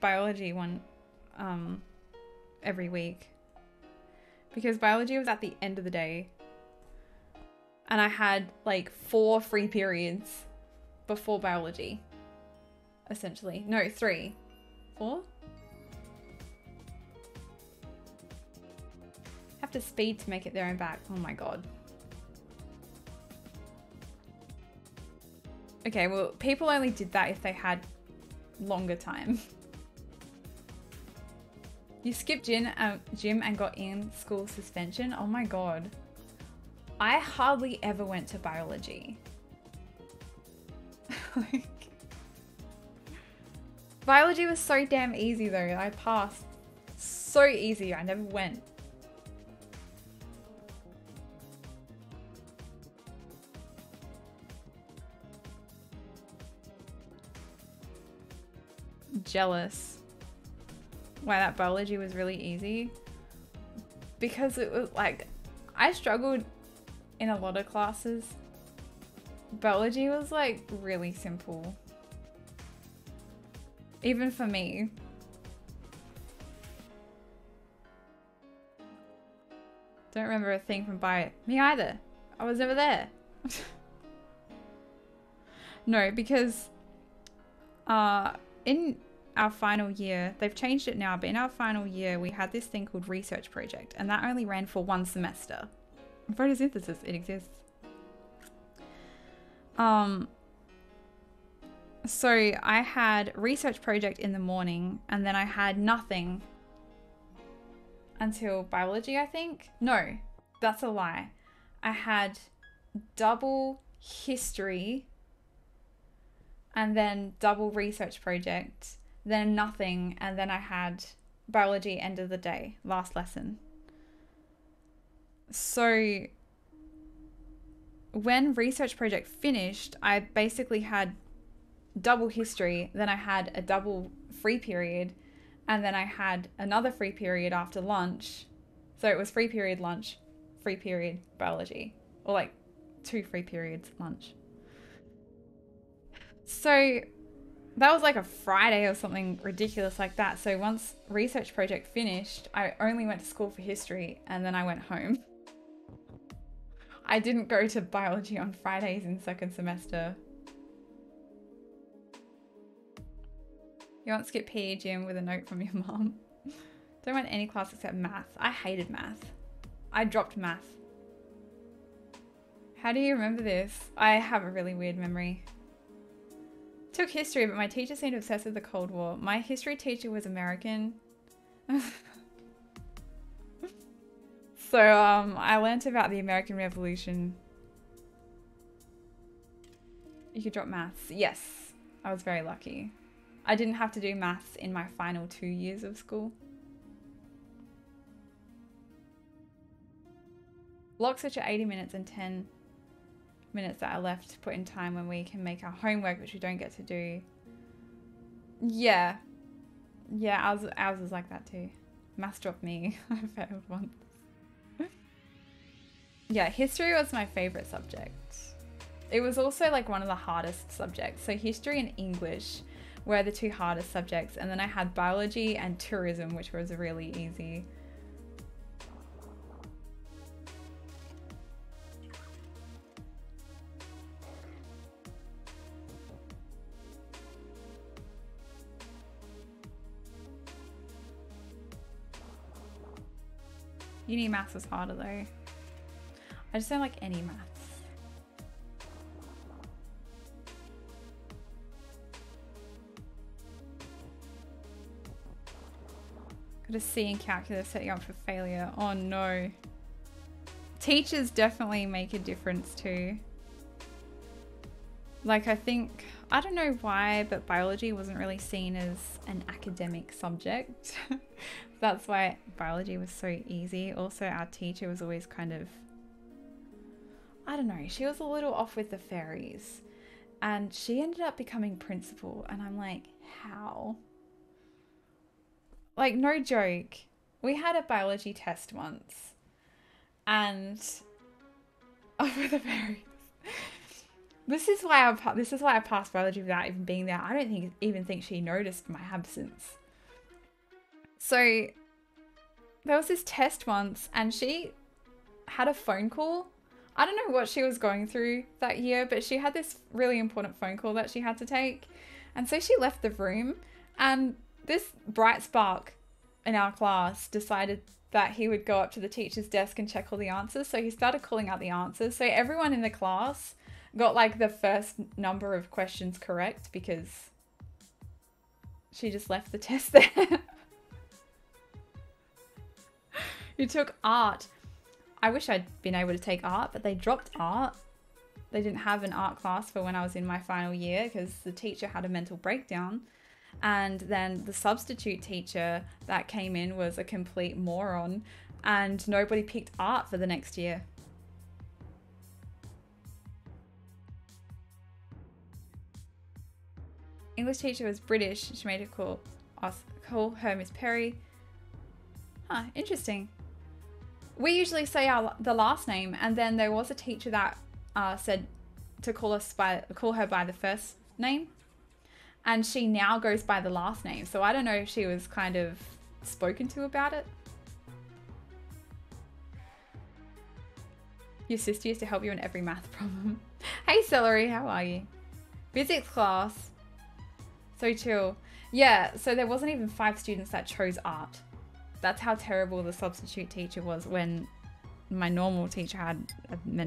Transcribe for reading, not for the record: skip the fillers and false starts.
biology one every week because biology was at the end of the day and I had like 4 free periods before biology, essentially. No, 3. 4? Have to speed to make it there and back. Oh my god. Okay, well, people only did that if they had longer time. You skipped gym and got in school suspension? Oh my god. I hardly ever went to biology. Like, biology was so damn easy though. I passed. So easy. I never went. Jealous. Why that biology was really easy? Because it was like, I struggled in a lot of classes. Biology was like really simple. Even for me. Don't remember a thing from bio. Me either. I was never there. No, because in our final year, they've changed it now, but in our final year, we had this thing called research project, and that only ran for 1 semester. Photosynthesis, it exists. So I had research project in the morning, and then I had nothing until biology, I think. No, that's a lie. I had double history, and then double research project, then nothing, and then I had biology end of the day, last lesson. So when research project finished, I basically had double history, then I had a double free period, and then I had another free period after lunch. So it was free period lunch, free period biology, or like 2 free periods lunch. So that was like a Friday or something ridiculous like that. So once research project finished, I only went to school for history and then I went home. I didn't go to biology on Fridays in 2nd semester. You won't skip PE gym with a note from your mom. Don't want any class except math. I hated math. I dropped math. How do you remember this? I have a really weird memory. Took history, but my teacher seemed obsessed with the Cold War. My history teacher was American. So I learnt about the American Revolution. You could drop maths. Yes, I was very lucky. I didn't have to do maths in my final 2 years of school. Block switch at 80 minutes and 10 minutes that are left to put in time when we can make our homework, which we don't get to do. Yeah. Yeah, ours was like that too. Maths dropped me. I failed once. Yeah, history was my favorite subject. It was also like one of the hardest subjects. So history and English were the 2 hardest subjects. And then I had biology and tourism, which was really easy. Uni maths was harder though. I just don't like any maths. Got a C in calculus, setting up for failure. Oh no. Teachers definitely make a difference too. Like I don't know why, but biology wasn't really seen as an academic subject. That's why biology was so easy. Also, our teacher was always kind of, I don't know, she was a little off with the fairies. And she ended up becoming principal. And I'm like, how? Like, no joke. We had a biology test once. And off with the fairies. This is why I passed biology without even being there. I don't even think she noticed my absence. So there was this test once and she had a phone call. I don't know what she was going through that year, but she had this really important phone call that she had to take. And so she left the room, and this bright spark in our class decided that he would go up to the teacher's desk and check all the answers. So he started calling out the answers. So everyone in the class got like the first number of questions correct because she just left the test there. You took art. I wish I'd been able to take art, but they dropped art. They didn't have an art class for when I was in my final year because the teacher had a mental breakdown. And then the substitute teacher that came in was a complete moron, and nobody picked art for the next year. English teacher was British. She made her call her Miss Perry. Huh, interesting. We usually say the last name, and then there was a teacher that said to call her by the first name, and she now goes by the last name. So I don't know if she was kind of spoken to about it. Your sister used to help you in every math problem. Hey Celery, how are you? Physics class. So chill. Yeah, so there wasn't even 5 students that chose art. That's how terrible the substitute teacher was when my normal teacher had a mental